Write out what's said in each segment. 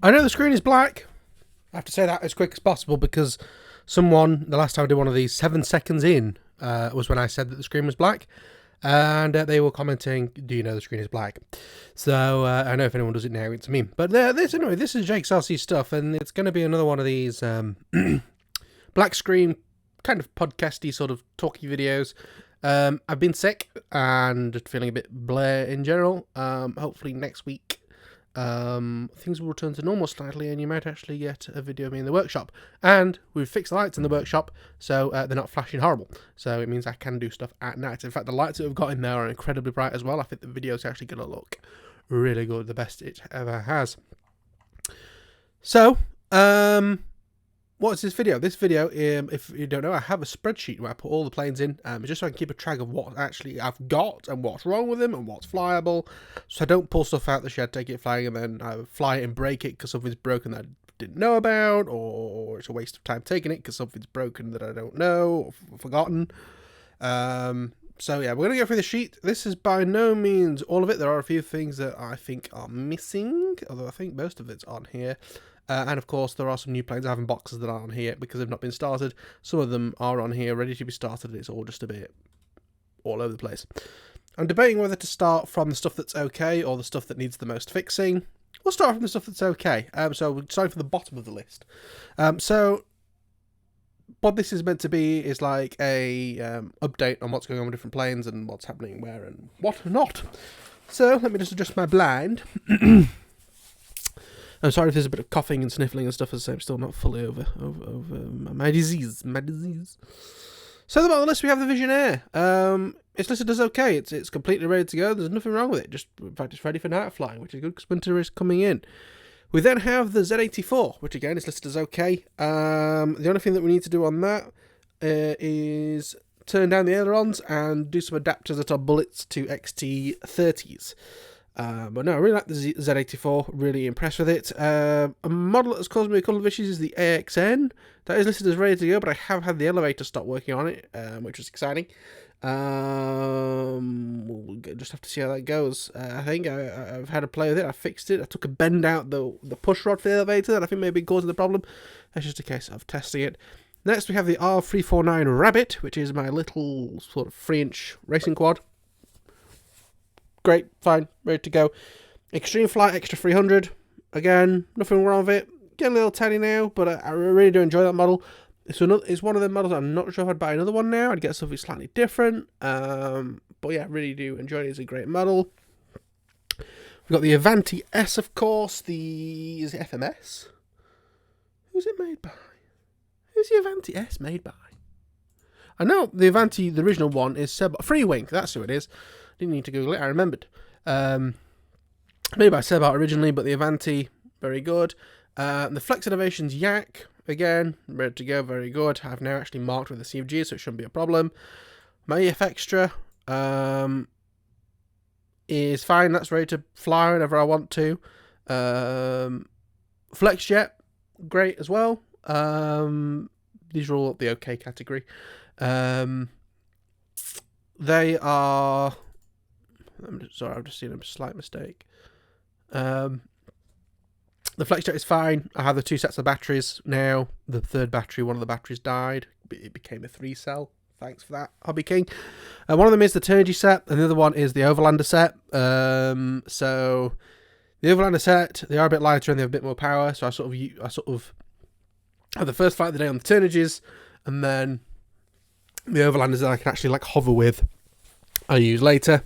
I know the screen is black. I have to say that as quick as possible because someone, the last time I did one of these, 7 seconds in, was when I said that the screen was black. And they were commenting, do you know the screen is black? So I know if anyone does it now, it's me. But this is Jake Salsey stuff, and it's going to be another one of these black screen kind of podcasty sort of talky videos. I've been sick and just feeling a bit bleh in general. Hopefully next week things will return to normal slightly, and you might actually get a video of me in the workshop. And we've fixed the lights in the workshop, so they're not flashing horrible. So it means I can do stuff at night. In fact, the lights that we've got in there are incredibly bright as well. I think the video's actually going to look really good, the best it ever has. So, what's this video? This video, if you don't know, I have a spreadsheet where I put all the planes in, just so I can keep a track of what actually I've got and what's wrong with them and what's flyable. So I don't pull stuff out the shed, take it flying, and then I fly it and break it because something's broken that I didn't know about, or it's a waste of time taking it because something's broken that I don't know or forgotten. So yeah, we're going to go through the sheet. This is by no means all of it. There are a few things that I think are missing, although I think most of it's on here. And of course, there are some new planes I have in boxes that aren't on here because they've not been started. Some of them are on here, ready to be started, and it's all just a bit all over the place. I'm debating whether to start from the stuff that's okay or the stuff that needs the most fixing. We'll start from the stuff that's okay. So we're starting from the bottom of the list. So what this is meant to be is like a update on what's going on with different planes and what's happening where and what not. So let me just adjust my blind. I'm sorry if there's a bit of coughing and sniffling and stuff, as I'm still not fully over my disease. So the bottom of the list we have the Vision Air. It's listed as okay. It's completely ready to go. There's nothing wrong with it. Just in fact, it's ready for night flying, which is good because winter is coming in. We then have the Z84, which again is listed as okay. The only thing that we need to do on that is turn down the ailerons and do some adapters that are bullets to XT30s. But no, I really like the Z84, really impressed with it. A model that's caused me a couple of issues is the AXN. That is listed as ready to go, but I have had the elevator stop working on it, which was exciting. We'll just have to see how that goes. I think I've had a play with it. I fixed it. I took a bend out the push rod for the elevator that I think may be causing the problem. That's just a case of testing it. Next, we have the R349 Rabbit, which is my little sort of 3-inch racing quad. Great, fine, ready to go. Extreme Flight Extra 300. Again, nothing wrong with it. Getting a little tiny now, but I really do enjoy that model. It's one of the models I'm not sure if I'd buy another one now. I'd get something slightly different. But yeah, I really do enjoy it. It's a great model. We've got the Avanti S, of course. Is it FMS? Who's it made by? Who's the Avanti S made by? I know the Avanti, the original one, is Freewing. That's who it is. Didn't need to Google it. I remembered. Made by Sebart originally, but the Avanti, very good. The Flex Innovations Yak, again, ready to go, very good. I've now actually marked with the CFG, so it shouldn't be a problem. My EF Extra is fine. That's ready to fly whenever I want to. FlexJet, great as well. These are all up the okay category. They are... Sorry, I've just seen a slight mistake. The FlexJet is fine. I have the 2 sets of batteries now. The third battery, one of the batteries died. It became a 3-cell. Thanks for that, Hobby King. One of them is the Turnigy set, and the other one is the Overlander set. So the Overlander set, they are a bit lighter and they have a bit more power. So I sort of have the first flight of the day on the Turnigys, and then the Overlanders that I can actually like hover with, I use later.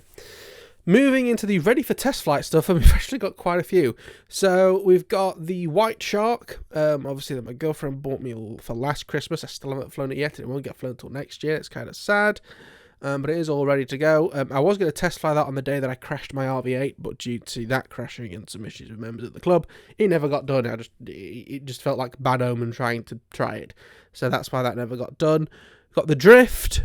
Moving into the ready for test flight stuff, and we've actually got quite a few. So we've got the White Shark, obviously that my girlfriend bought me for last Christmas. I still haven't flown it yet, and it won't get flown until next year. It's kind of sad, but it is all ready to go. I was going to test fly that on the day that I crashed my RV8, but due to that crashing and some issues with members at the club, it never got done. It just felt like a bad omen trying to try it. So that's why that never got done. Got the Drift,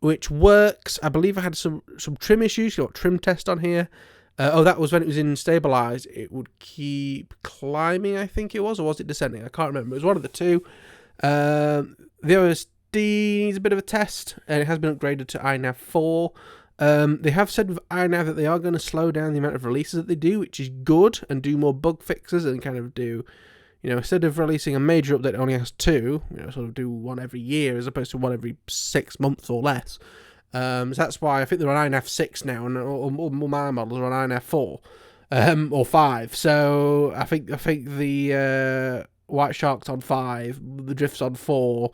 which works. I believe I had some trim issues. You got trim test on here. That was when it was in stabilized. It would keep climbing, I think it was, or was it descending? I can't remember. It was one of the two. The OSD needs a bit of a test, and it has been upgraded to iNav 4. They have said with iNav that they are going to slow down the amount of releases that they do, which is good, and do more bug fixes and kind of do, instead of releasing a major update that only has 2, sort of do one every year as opposed to one every 6 months or less. So that's why I think they're on iNav 6 now, and all my models are on iNav 4 or 5. So I think the White Shark's on 5, the Drift's on 4.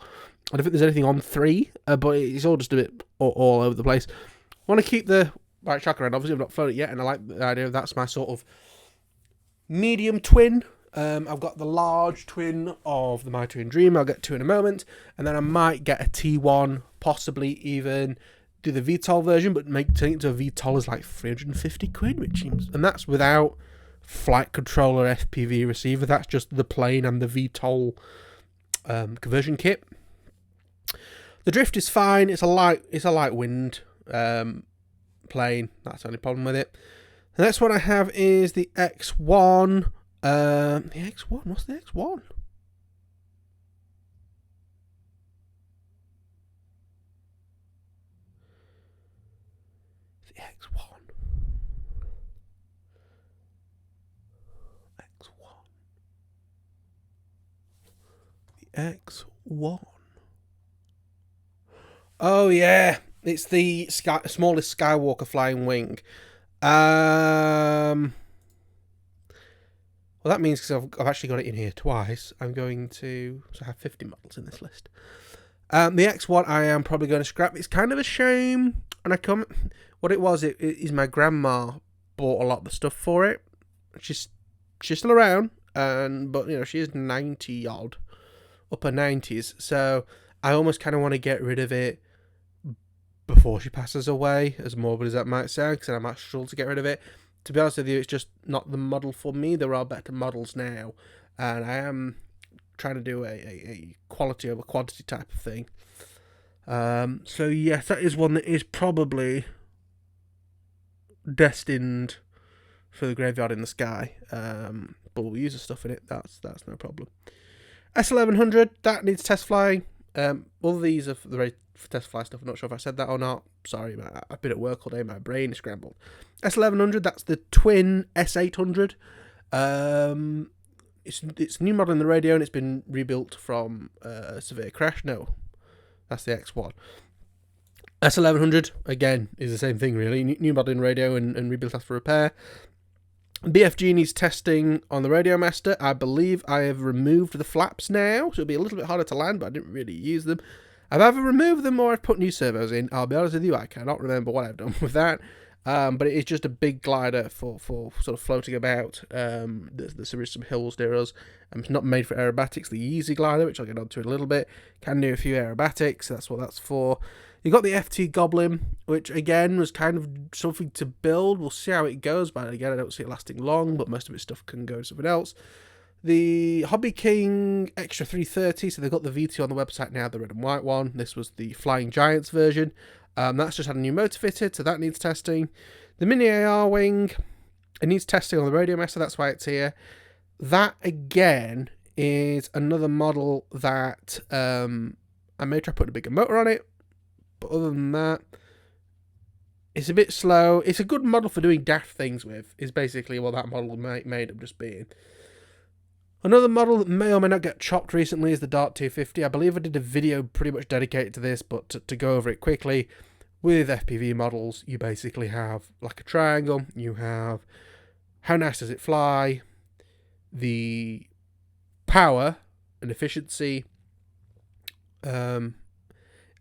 I don't think there's anything on 3, but it's all just a bit all over the place. I want to keep the White Shark around. Obviously, I've not flown it yet, and I like the idea of that's my sort of medium twin. I've got the large twin of the My Twin Dream. I'll get to in a moment, and then I might get a T1, possibly even do the VTOL version, but turning it to a VTOL is like 350 quid, which seems, and that's without flight controller, FPV receiver. That's just the plane and the VTOL conversion kit. The Drift is fine. It's a light wind plane. That's the only problem with it. The next one I have is the X1. The X1. What's the X1? The X1. The X1. Oh yeah, it's the smallest Skywalker flying wing. Well, that means because I've actually got it in here twice, I'm going to have 50 models in this list. The X1 I am probably going to scrap. It's kind of a shame, and what it was, it is my grandma bought a lot of the stuff for it. She's still around, but she is 90 odd, upper 90s, so I almost kind of want to get rid of it before she passes away, as morbid as that might sound, because I might struggle to get rid of it. To be honest with you, it's just not the model for me. There are better models now, and I am trying to do a quality over quantity type of thing. So yes, that is one that is probably destined for the graveyard in the sky. But we'll use the stuff in it. That's no problem. S1100, that needs test flying. All of these are the ready for test fly stuff. I'm not sure if I said that or not. Sorry, I've been at work all day. My brain is scrambled. S1100, that's the twin S800. It's a new model in the radio, and it's been rebuilt from a severe crash. No, that's the X1. S1100, again, is the same thing, really. New model in radio and rebuilt after repair. BFG needs testing on the Radio Master. I believe I have removed the flaps now, so it'll be a little bit harder to land, but I didn't really use them. I've either removed them or I've put new servos in. I'll be honest with you, I cannot remember what I've done with that. But it is just a big glider for sort of floating about. There is some hills near us. It's not made for aerobatics. The Easy glider, which I'll get onto in a little bit, can do a few aerobatics. That's what that's for. You got the FT Goblin, which again was kind of something to build. We'll see how it goes, but again, I don't see it lasting long, but most of its stuff can go to something else. The Hobby King Extra 330, so they've got the VT on the website now, the red and white one. This was the Flying Giants version. That's just had a new motor fitted, so that needs testing. The Mini AR Wing, it needs testing on the Radio Master, that's why it's here. That, again, is another model that I may try putting a bigger motor on it, but other than that, it's a bit slow. It's a good model for doing daft things with, is basically what that model made up just being. Another model that may or may not get chopped recently is the Dart 250. I believe I did a video pretty much dedicated to this, but to go over it quickly, with FPV models, you basically have like a triangle. You have how nice does it fly, the power and efficiency, and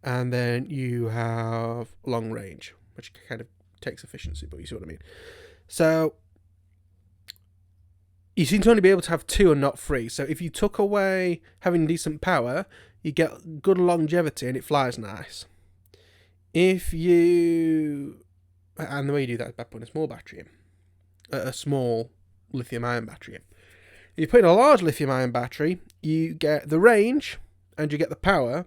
then you have long range, which kind of takes efficiency, but you see what I mean. So you seem to only be able to have 2 and not 3. So if you took away having decent power, you get good longevity and it flies nice. If you... And the way you do that is by putting a small battery in. A small lithium-ion battery in. If you put in a large lithium-ion battery, you get the range and you get the power,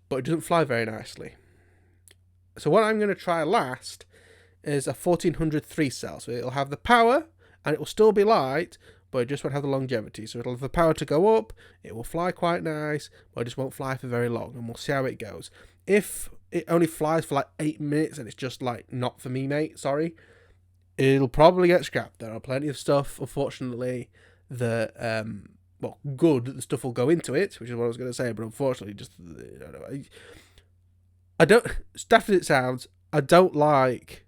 but it doesn't fly very nicely. So what I'm going to try last is a 1400 3-cell. So it'll have the power, and it will still be light, but it just won't have the longevity. So it'll have the power to go up, it will fly quite nice, but it just won't fly for very long, and we'll see how it goes. If it only flies for like 8 minutes and it's just like, not for me, mate. Sorry. It'll probably get scrapped. There are plenty of stuff, unfortunately, that, good that the stuff will go into it, which is what I was going to say, but unfortunately, just, I don't, daft as it sounds, I don't like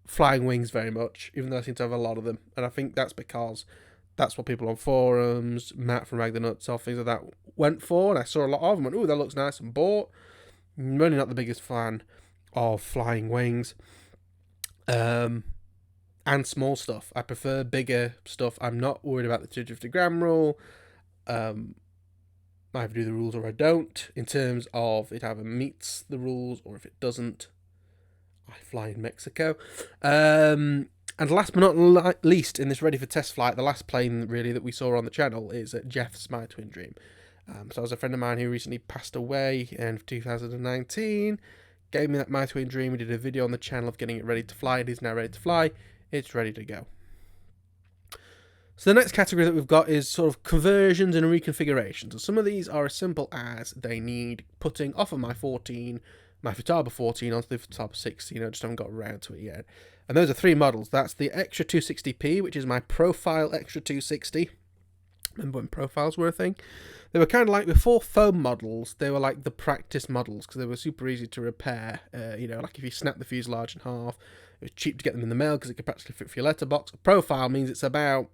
flying wings very much, even though I seem to have a lot of them, and I think that's because that's what people on forums, Matt from Rag the Nuts, or things like that, went for, and I saw a lot of them, and ooh, that looks nice, and bought. I'm really not the biggest fan of flying wings. And small stuff. I prefer bigger stuff. I'm not worried about the 250 gram rule. I either do the rules or I don't. In terms of it either meets the rules or if it doesn't, I fly in Mexico. And last but not least, in this ready for test flight, the last plane really that we saw on the channel is Jeff's My Twin Dream. So it was a friend of mine who recently passed away in 2019. Gave me that My Twin Dream. We did a video on the channel of getting it ready to fly. It is now ready to fly. It's ready to go. So the next category that we've got is sort of conversions and reconfigurations. And some of these are as simple as they need putting off of my Futaba 14 onto the Futaba 16. I just haven't got around to it yet. And those are 3 models. That's the Extra 260p, which is my Profile Extra 260. Remember when profiles were a thing? They were kind of like, before foam models, they were like the practice models because they were super easy to repair. Like if you snap the fuselage in half, it was cheap to get them in the mail because it could practically fit for your letterbox. A profile means it's about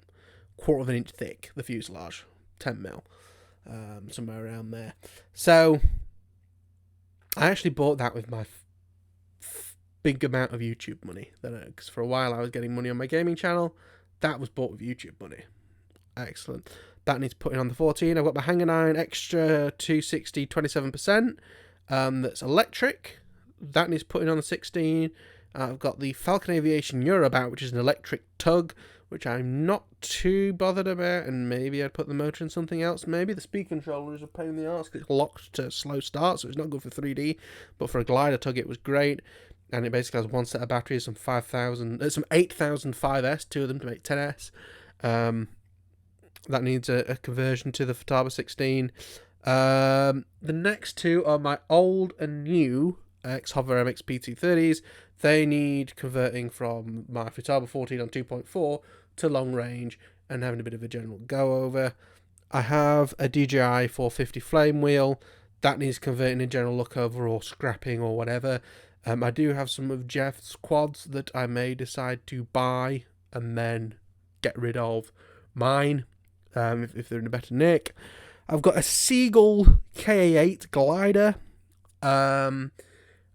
1/4 of an inch thick, the fuselage, 10mm, somewhere around there. So I actually bought that with my big amount of YouTube money. Because for a while I was getting money on my gaming channel. That was bought with YouTube money. Excellent. That needs putting on the 14. I've got my Hanger 9 Extra 260 27%. That's electric. That needs putting on the 16. I've got the Falcon Aviation Eurobout, which is an electric tug, which I'm not too bothered about, and maybe I'd put the motor in something else. Maybe the speed controller is a pain in the arse because it's locked to slow start, so it's not good for 3D, but for a glider tug it was great, and it basically has one set of batteries, some 8000 5S, 2 of them to make 10S. That needs a conversion to the Futaba 16. The next 2 are my old and new Ex-Hover MX PT30s. They need converting from my Futaba 14 on 2.4 to long range and having a bit of a general go over. I have a DJI 450 flame wheel. That needs converting in general look over or scrapping or whatever. I do have some of Jeff's quads that I may decide to buy and then get rid of mine if they're in a better nick. I've got a Seagull KA8 glider. And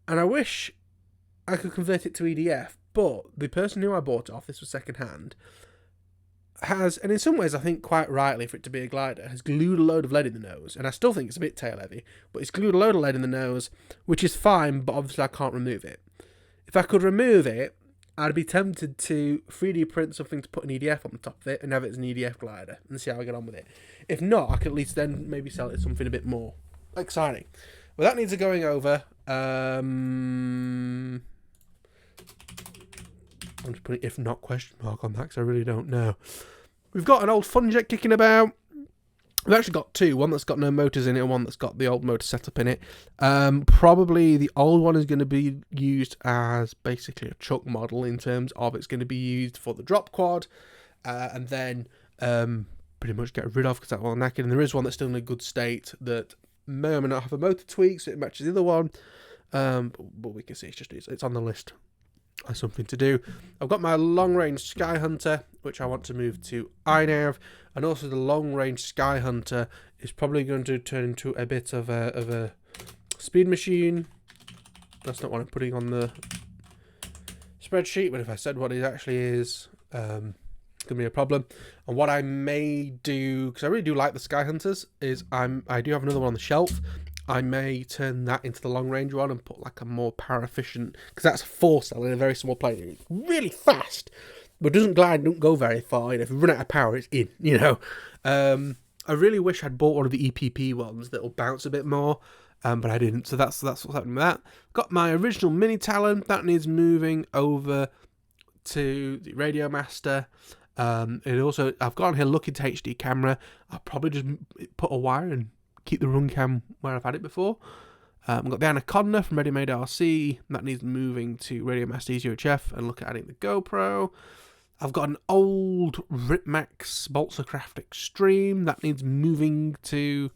I wish I could convert it to EDF, but the person who I bought it off, this was second hand, has, and in some ways I think quite rightly for it to be a glider, has glued a load of lead in the nose, and I still think it's a bit tail heavy, but it's glued a load of lead in the nose, which is fine, but obviously I can't remove it. If I could remove it, I'd be tempted to 3D print something to put an EDF on the top of it and have it as an EDF glider and see how I get on with it. If not, I could at least then maybe sell it as something a bit more exciting. Well, that needs a going over. I'm just putting if not question mark on that because I really don't know. We've got an old Funjet kicking about. We've actually got 2. One that's got no motors in it and one that's got the old motor setup in it. Probably the old one is going to be used as basically a truck model in terms of it's going to be used for the drop quad. And then pretty much get rid of because that one knackered. And there is one that's still in a good state that may or may not have a motor tweak so it matches the other one. But we can see it's on the list as something to do. I've got my long range Sky Hunter, which I want to move to iNav, and also the long range Sky Hunter is probably going to turn into a bit of a speed machine. That's not what I'm putting on the spreadsheet, but if I said what it actually is, it's gonna be a problem. And what I may do, because I really do like the Sky Hunters, is I do have another one on the shelf. I may turn that into the long range one and put like a more power efficient, because that's a 4-cell in a very small plane. It's really fast, but doesn't go very far. If you run out of power, it's in. I really wish I'd bought one of the EPP ones that will bounce a bit more, but I didn't. So that's what's happening with that. Got my original Mini Talon that needs moving over to the Radio Master. I've got on here looking to HD camera. I'll probably just put a wire and keep the run cam where I've had it before. We've got the Anaconda from Ready Made RC. That needs moving to Radio Master UHF and look at adding the GoPro. I've got an old Ripmax Balsacraft Extreme. That needs moving to...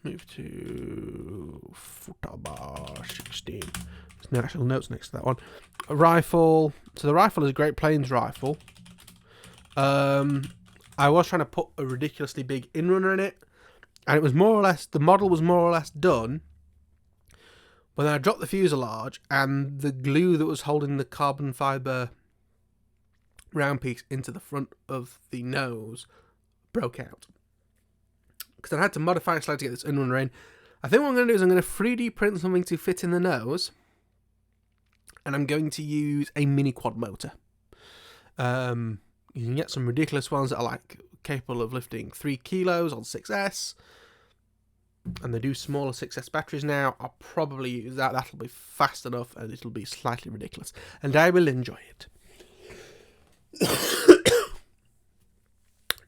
move to Footabar 16. There's no actual notes next to that one. A rifle. So the rifle is a Great Plains rifle. I was trying to put a ridiculously big inrunner in it, and it was more or less, the model was more or less done. But then I dropped the fuselage, and the glue that was holding the carbon fibre round piece into the front of the nose broke out. Because I had to modify it slightly to get this inrunner in. I think what I'm going to do is I'm going to 3D print something to fit in the nose, and I'm going to use a mini quad motor. You can get some ridiculous ones that are like capable of lifting 3 kilos on 6S, and they do smaller 6S batteries now. I'll probably use that. That'll be fast enough, and it'll be slightly ridiculous, and I will enjoy it.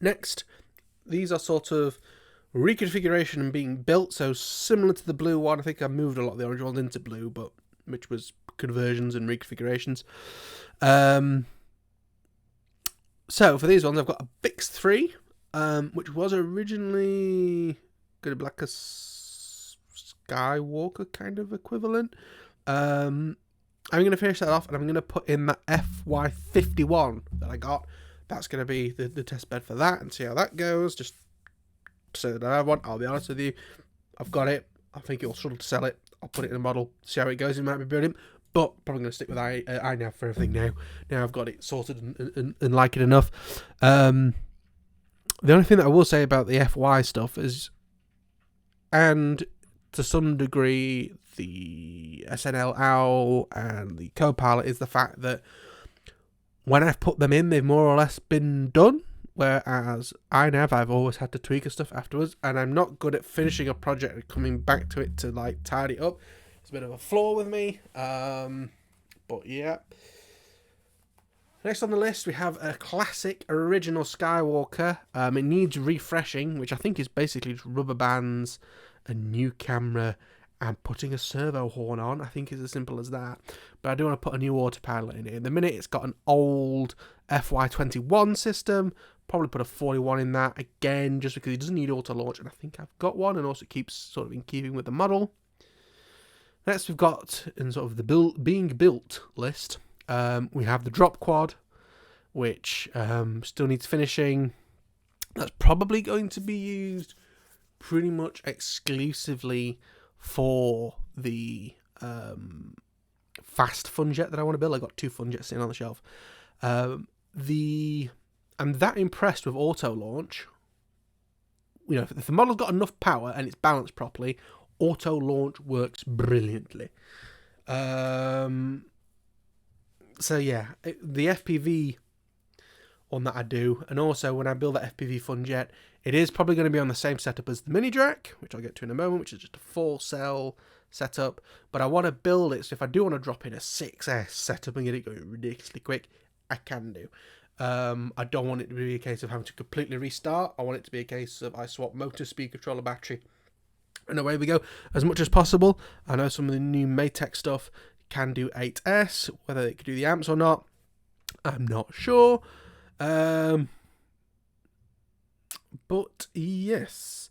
Next, these are sort of reconfiguration and being built, so similar to the blue one. I think I moved a lot of the orange ones into blue, but which was conversions and reconfigurations. So for these ones, I've got a Bix 3, which was originally going to be like a Skywalker kind of equivalent. I'm going to finish that off, and I'm going to put in that FY51 that I got. That's going to be the test bed for that, and see how that goes. Just so that I have one. I'll be honest with you, I've got it. I think it'll struggle to sell it. I'll put it in a model, see how it goes. It might be brilliant, but probably going to stick with iNav for everything now. Now I've got it sorted and like it enough. The only thing that I will say about the FY stuff is, and to some degree the SNL OWL and the Copilot, is the fact that when I've put them in, they've more or less been done. Whereas iNav, I've always had to tweak and stuff afterwards, and I'm not good at finishing a project and coming back to it to like tidy it up. It's a bit of a flaw with me, but yeah. Next on the list, we have a classic original Skywalker. It needs refreshing, which I think is basically just rubber bands, a new camera, and putting a servo horn on. I think it's as simple as that. But I do want to put a new autopilot in it. In the minute, it's got an old FY21 system. Probably put a 41 in that, again, just because it doesn't need auto launch, and I think I've got one, and also keeps sort of in keeping with the model. Next, we've got, in sort of the being built list, we have the drop quad, which still needs finishing. That's probably going to be used pretty much exclusively for the fast fun jet that I want to build. I've got 2 fun jets sitting on the shelf. I'm that impressed with auto launch. You know, if the model's got enough power and it's balanced properly, auto launch works brilliantly. So yeah, the FPV one that I do, and also when I build that FPV fun jet, it is probably going to be on the same setup as the mini Drac, which I'll get to in a moment, which is just a 4-cell setup. But I want to build it, so if I do want to drop in a 6S setup and get it going ridiculously quick, I can do. I don't want it to be a case of having to completely restart. I want it to be a case of I swap motor, speed controller, battery, and away we go as much as possible. I know some of the new Maytech stuff can do 8S, whether it can do the amps or not, I'm not sure. But yes.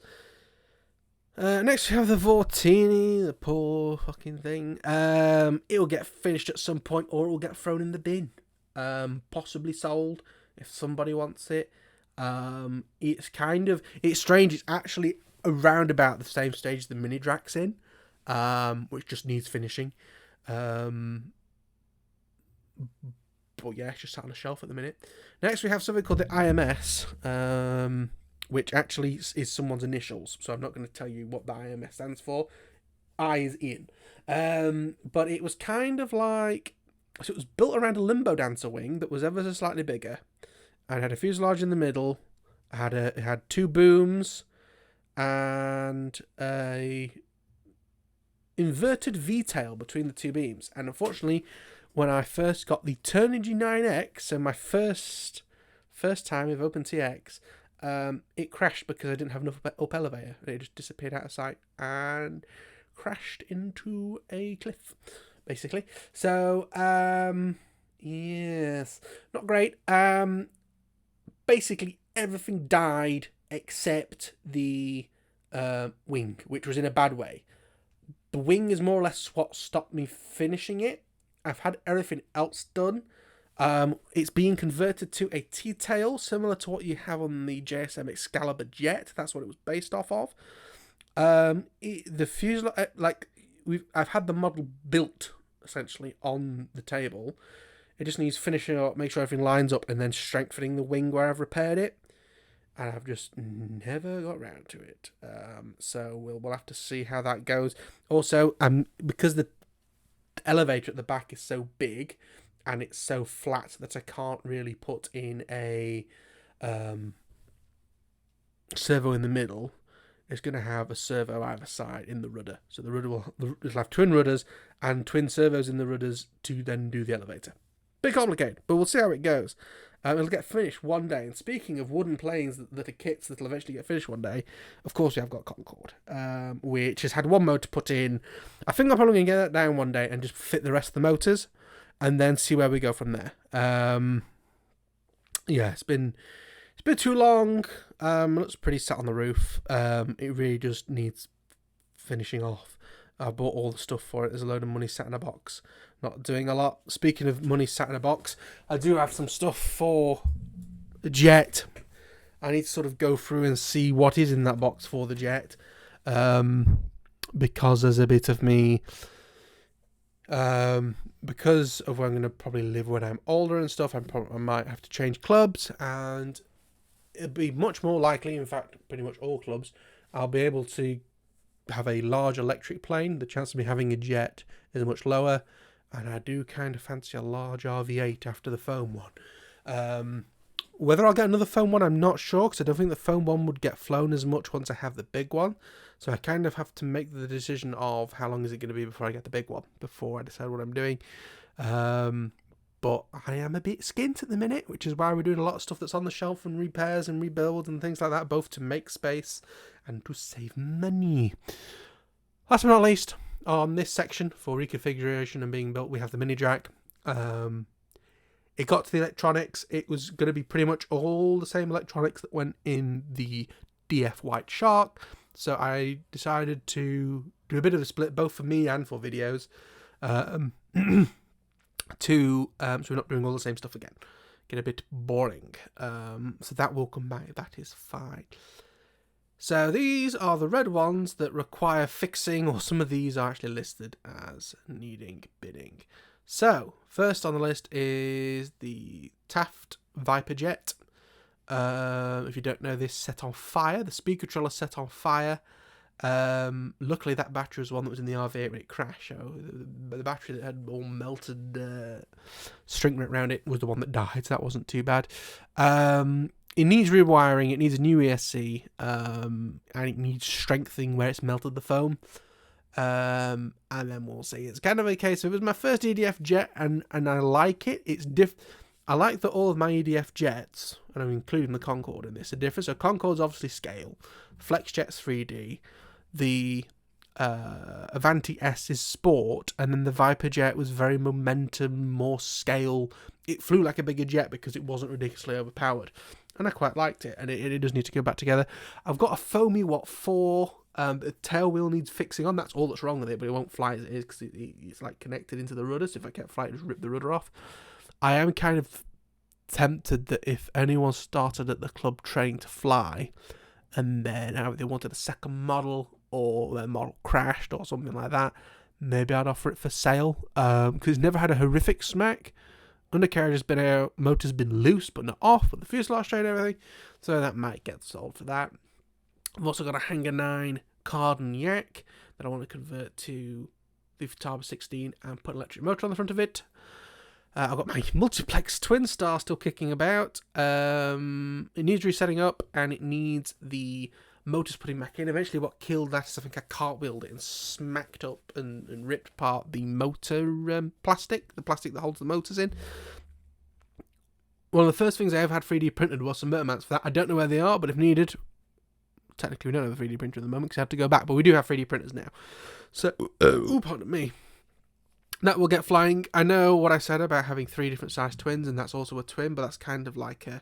Next we have the Vortini, the poor fucking thing. It will get finished at some point, or it will get thrown in the bin. Possibly sold if somebody wants it. It's strange. It's actually around about the same stage the mini Drac's in, which just needs finishing. But yeah, it's just sat on a shelf at the minute. Next we have something called the IMS, which actually is someone's initials, so I'm not going to tell you what the IMS stands for. I is Ian. But it was kind of like, so it was built around a limbo dancer wing that was ever so slightly bigger, and had a fuselage in the middle. It had 2 booms and a inverted V-tail between the 2 beams. And unfortunately, when I first got the Turnigy 9X, so my first time with OpenTX, it crashed because I didn't have enough up elevator. It just disappeared out of sight and crashed into a cliff, basically. So, yes, not great. Basically, everything died except the wing, which was in a bad way. The wing is more or less what stopped me finishing it. I've had everything else done. It's being converted to a T-tail, similar to what you have on the JSM Excalibur jet. That's what it was based off of. The fuselage, I've had the model built essentially on the table. It just needs finishing up, make sure everything lines up, and then strengthening the wing where I've repaired it. And I've just never got round to it. So we'll have to see how that goes. Also, because the elevator at the back is so big and it's so flat that I can't really put in a servo in the middle. It's going to have a servo either side in the rudder. So the rudder will have twin rudders and twin servos in the rudders to then do the elevator. Bit complicated, but we'll see how it goes. It'll get finished one day. And speaking of wooden planes that are kits that'll eventually get finished one day, of course we have got Concorde, which has had one motor put in. I think I'm probably going to get that down one day and just fit the rest of the motors and then see where we go from there. Yeah, it's been too long. It looks pretty sat on the roof. It really just needs finishing off. I bought all the stuff for it. There's a load of money sat in a box. Not doing a lot. Speaking of money sat in a box, I do have some stuff for the jet. I need to sort of go through and see what is in that box for the jet. Because there's a bit of me... because of where I'm going to probably live when I'm older and stuff, I might have to change clubs, and it'll be much more likely, in fact, pretty much all clubs, I'll be able to have a large electric plane. The chance of me having a jet is much lower, and I do kind of fancy a large RV8 after the foam one. Whether I'll get another foam one, I'm not sure, because I don't think the foam one would get flown as much once I have the big one. So I kind of have to make the decision of how long is it going to be before I get the big one, before I decide what I'm doing. But I am a bit skint at the minute, which is why we're doing a lot of stuff that's on the shelf and repairs and rebuilds and things like that, both to make space and to save money. Last but not least, on this section for reconfiguration and being built, we have the mini jack. It got to the electronics. It was going to be pretty much all the same electronics that went in the DF White Shark. So I decided to do a bit of a split, both for me and for videos, so we're not doing all the same stuff again. Get a bit boring. So that will come back. That is fine. So these are the red ones that require fixing, or some of these are actually listed as needing bidding. So, first on the list is the Taft Viper Jet. If you don't know this, set on fire. The speed controller set on fire. Luckily, that battery was one that was in the RV8 when it crashed. So the battery that had all melted string around it was the one that died, so that wasn't too bad. It needs rewiring, it needs a new ESC, and it needs strengthening where it's melted the foam. And then we'll see. It's kind of a case of, it was my first EDF jet, and I like it. It's I like that all of my EDF jets, and I'm including the Concorde in this, are different. So Concorde's obviously scale, FlexJet's 3D, the Avanti S is sport, and then the Viper jet was very momentum, more scale. It flew like a bigger jet because it wasn't ridiculously overpowered, and I quite liked it. And it does need to go back together. I've got a foamy Watt 4. The tail wheel needs fixing on. That's all that's wrong with it, but it won't fly as it is because it's like connected into the rudder. So if I kept flying, just rip the rudder off. I am kind of tempted that if anyone started at the club training to fly, and then they wanted a second model, or their model crashed or something like that, maybe I'd offer it for sale, because it's never had a horrific smack. Undercarriage has been out, motor's been loose but not off, but the fuselage straight and everything, so that might get sold for that. I've also got a Hangar 9 Carden Yak that I want to convert to the Futaba 16 and put an electric motor on the front of it. I've got my multiplex Twin Star still kicking about. It needs resetting up, and it needs the motors putting back in. Eventually what killed that is I think I cartwheeled it and smacked up and ripped apart the motor plastic, the plastic that holds the motors in. One of the first things I ever had 3D printed was some motor mounts for that. I don't know where they are, but if needed, technically we don't have a 3D printer at the moment because I had to go back, but we do have 3D printers now. So, pardon me. That will get flying. I know what I said about having 3 different size twins, and that's also a twin, but that's kind of like a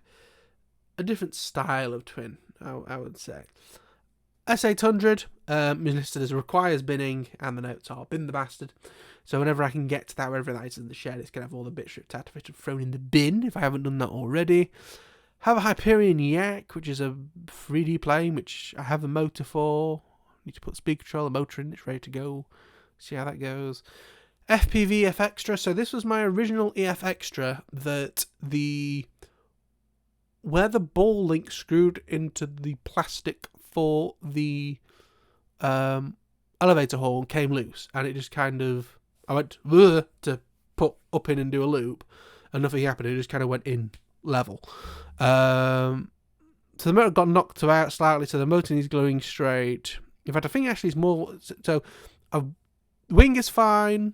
different style of twin, I would say. S800 is listed as requires binning, and the notes are bin the bastard. So whenever I can get to that, wherever that is in the shed, it's going to have all the bits ripped out of it and thrown in the bin, if I haven't done that already. Have a Hyperion Yak, which is a 3D plane, which I have a motor for. Need to put speed control, a motor in, it's ready to go. See how that goes. FPV EF Extra. So this was my original EF Extra that where the ball link screwed into the plastic for the elevator horn came loose, and it just kind of, I went to put up in and do a loop, and nothing happened. It just kind of went in level. So the motor got knocked out slightly, so the motor needs gluing straight. In fact, I think actually it's more, so wing is fine,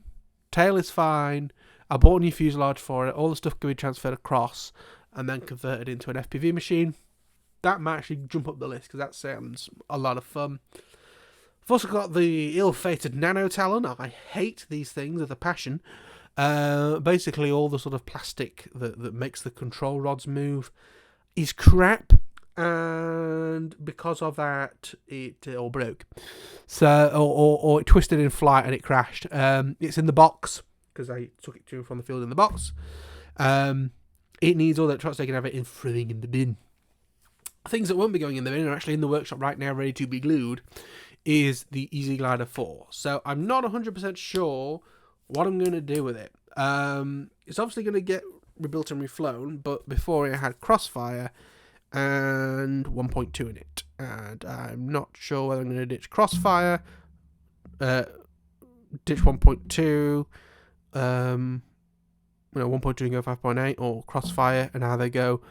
tail is fine. I bought a new fuselage for it. All the stuff can be transferred across and then converted into an FPV machine. That might actually jump up the list because that sounds a lot of fun. I've also got the ill-fated Nano Talon. I hate these things with a passion. Basically, all the sort of plastic that makes the control rods move is crap, and because of that, it all broke. So, or it twisted in flight and it crashed. It's in the box because I took it to and from the field in the box. It needs all the electronics so they can have it in throwing in the bin. Things that won't be going in the bin are actually in the workshop right now, ready to be glued, is the Easy Glider 4. So I'm not 100% sure what I'm going to do with it. It's obviously going to get rebuilt and reflown, but before it had Crossfire and 1.2 in it. And I'm not sure whether I'm going to ditch Crossfire, ditch 1.2, 1.2 and go 5.8, or Crossfire and how they go.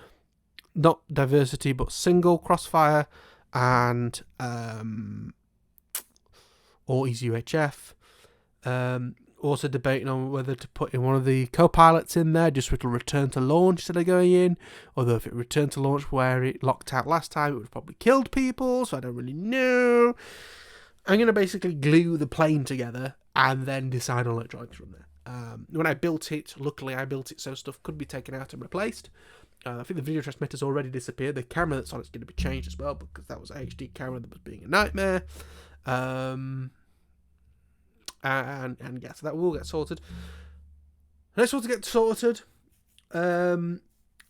Not diversity, but single Crossfire and or Easy UHF. Also debating on whether to put in one of the co-pilots in there just so it'll return to launch instead of going in. Although if it returned to launch where it locked out last time, it would have probably killed people, so I don't really know. I'm going to basically glue the plane together and then decide on electronics from there. When I built it, luckily I built it so stuff could be taken out and replaced. I think the video transmitter's already disappeared. The camera that's on it's going to be changed as well because that was a HD camera that was being a nightmare. And yeah, so that will get sorted. Next one to get sorted is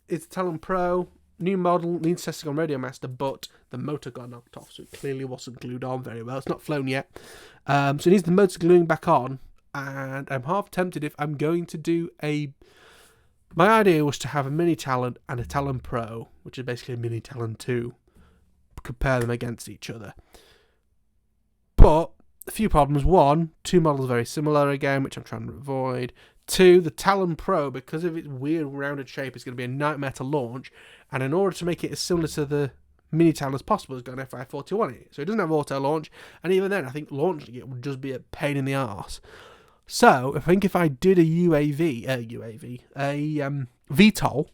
the Talon Pro. New model, needs testing on Radio Master, but the motor got knocked off, so it clearly wasn't glued on very well. It's not flown yet. So it needs the motor gluing back on, and I'm half tempted if I'm going to do my idea was to have a mini Talon and a Talon Pro, which is basically a mini Talon 2, compare them against each other. But a few problems. One, two models very similar again, which I'm trying to avoid. Two, the Talon Pro, because of its weird rounded shape, is going to be a nightmare to launch. And in order to make it as similar to the mini Talon as possible, it's got an FI41 in it. So it doesn't have auto launch. And even then, I think launching it would just be a pain in the arse. So I think if I did a VTOL,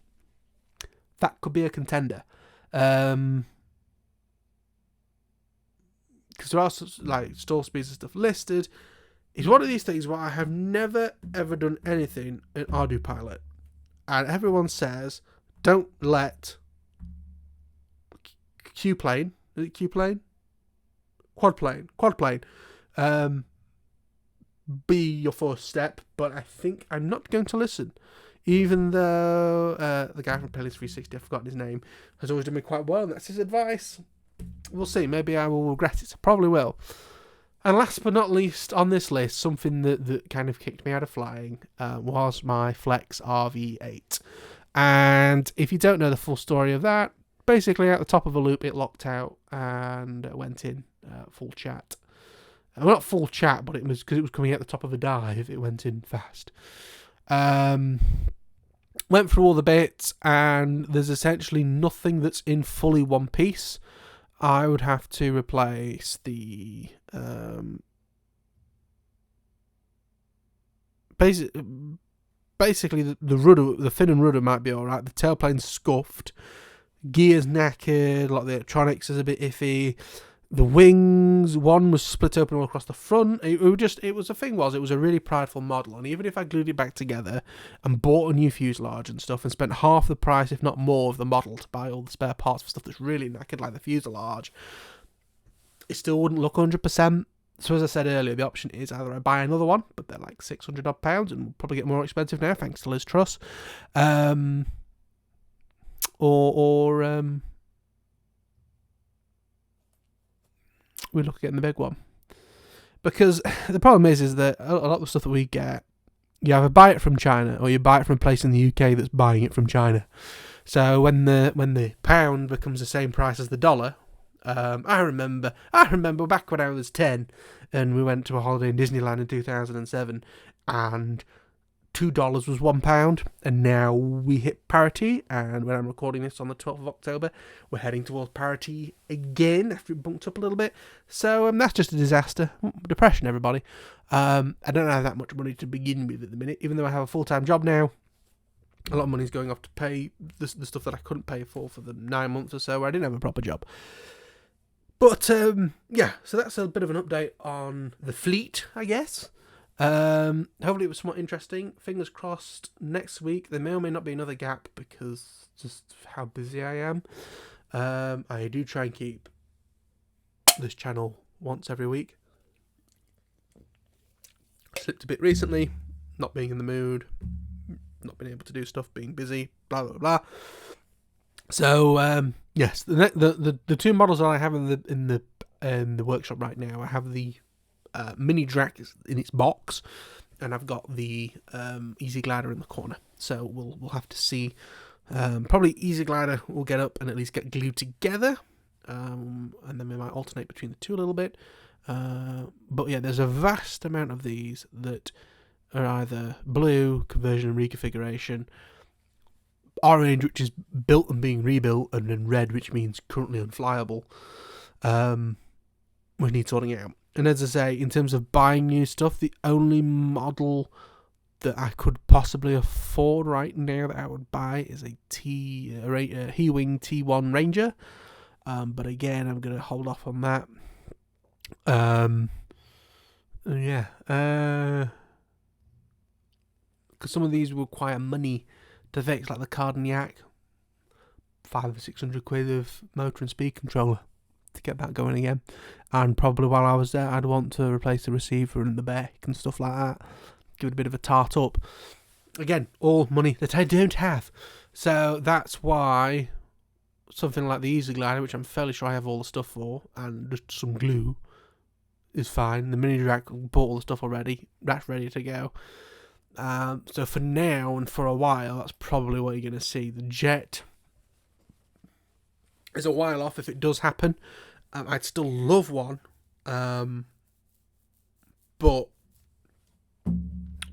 that could be a contender. Because there are like stall speeds and stuff listed. It's one of these things where I have never ever done anything in ArduPilot, and everyone says don't let Q-plane, is it Q-plane? Quad plane, be your first step. But I think I'm not going to listen, even though the guy from Playlist 360, I've forgotten his name, has always done me quite well, and that's his advice. We'll see. Maybe I will regret it. I probably will. And last but not least on this list, something that kind of kicked me out of flying was my Flex RV8. And if you don't know the full story of that, basically at the top of a loop it locked out and went in full chat. Well, not full chat, but it was because it was coming at the top of a dive. It went in fast. Went through all the bits, and there's essentially nothing that's in fully one piece. I would have to replace the basically the rudder, the fin and rudder might be alright. The tailplane's scuffed, gears knackered, like the electronics is a bit iffy. The wings, one was split open all across the front. It was a really prideful model, and even if I glued it back together and bought a new fuselage and stuff and spent half the price, if not more, of the model to buy all the spare parts for stuff that's really knackered, like the fuselage, it still wouldn't look 100%. So as I said earlier, the option is either I buy another one, but they're like £600 odd and will probably get more expensive now, thanks to Liz Truss, or we look at getting the big one. Because the problem is that a lot of the stuff that we get, you either buy it from China or you buy it from a place in the UK that's buying it from China. So when the pound becomes the same price as the dollar, I remember back when I was 10 and we went to a holiday in Disneyland in 2007 and $2 was £1, and now we hit parity, and when I'm recording this on the 12th of October, we're heading towards parity again after it bumped up a little bit. So that's just a disaster. Depression, everybody. I don't have that much money to begin with at the minute, even though I have a full-time job now. A lot of money's going off to pay the stuff that I couldn't pay for the 9 months or so where I didn't have a proper job. But, yeah, so that's a bit of an update on the fleet, I guess. Hopefully it was somewhat interesting. Fingers crossed next week there may or may not be another gap because just how busy I am. I do try and keep this channel once every week. Slipped a bit recently, not being in the mood, not being able to do stuff, being busy, blah blah blah. So yes, the two models that I have in the workshop right now, I have the mini Drac in its box, and I've got the Easy Glider in the corner. So we'll have to see. Probably Easy Glider will get up and at least get glued together, and then we might alternate between the two a little bit. But yeah, there's a vast amount of these that are either blue, conversion and reconfiguration, orange, which is built and being rebuilt, and then red, which means currently unflyable. We need sorting out. And as I say, in terms of buying new stuff, the only model that I could possibly afford right now that I would buy is a He-Wing T1 Ranger. But again, I'm going to hold off on that. Yeah. Because some of these require money to fix, like the Cardignac, £500 or £600 of motor and speed controller to get that going again. And probably while I was there, I'd want to replace the receiver and the back and stuff like that. Give it a bit of a tart up. Again, all money that I don't have. So that's why something like the Easy Glider, which I'm fairly sure I have all the stuff for, and just some glue, is fine. The mini Drac, bought all the stuff already. That's ready to go. So for now and for a while, that's probably what you're going to see. The Jet is a while off if it does happen. I'd still love one, but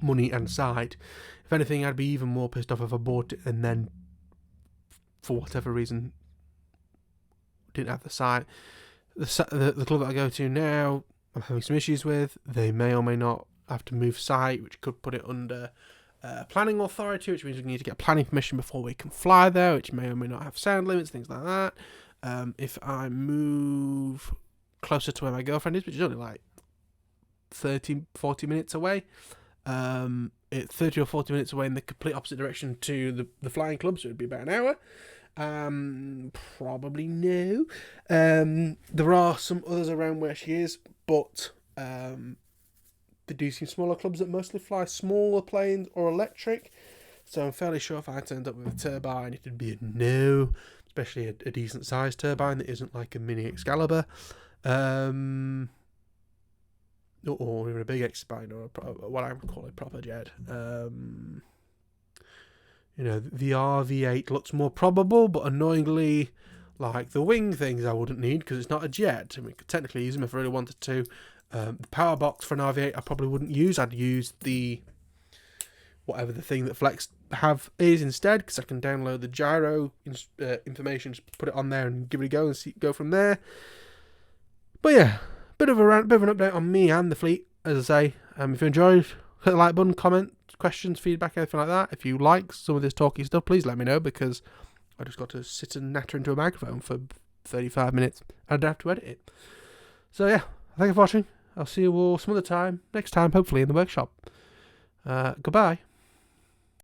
money aside, if anything, I'd be even more pissed off if I bought it and then, for whatever reason, didn't have the site. The club that I go to now, I'm having some issues with. They may or may not have to move site, which could put it under planning authority, which means we need to get planning permission before we can fly there, which may or may not have sound limits, things like that. If I move closer to where my girlfriend is, which is only like 30-40 minutes away, it's 30 or 40 minutes away in the complete opposite direction to the flying club, so it would be about an hour. Probably no. There are some others around where she is, but they do seem smaller clubs that mostly fly smaller planes or electric. So I'm fairly sure if I turned up with a turbine, it'd be a no, especially a decent sized turbine that isn't like a mini Excalibur, or even a big X-Spine, or what I would call a proper jet. The RV8 looks more probable, but annoyingly, like the wing things I wouldn't need because it's not a jet. I mean, I could technically use them if I really wanted to. The power box for an RV8 I probably wouldn't use. I'd use whatever the thing that Flex have is instead, because I can download the gyro information, just put it on there and give it a go and go from there. But yeah, bit of an update on me and the fleet. As I say, if you enjoyed, Hit the like button, comment, questions, feedback, anything like that. If you like some of this talky stuff, please let me know, because I just got to sit and natter into a microphone for 35 minutes. I don't have to edit it. So yeah, thank you for watching. I'll see you all some other time, next time, hopefully in the workshop. Goodbye.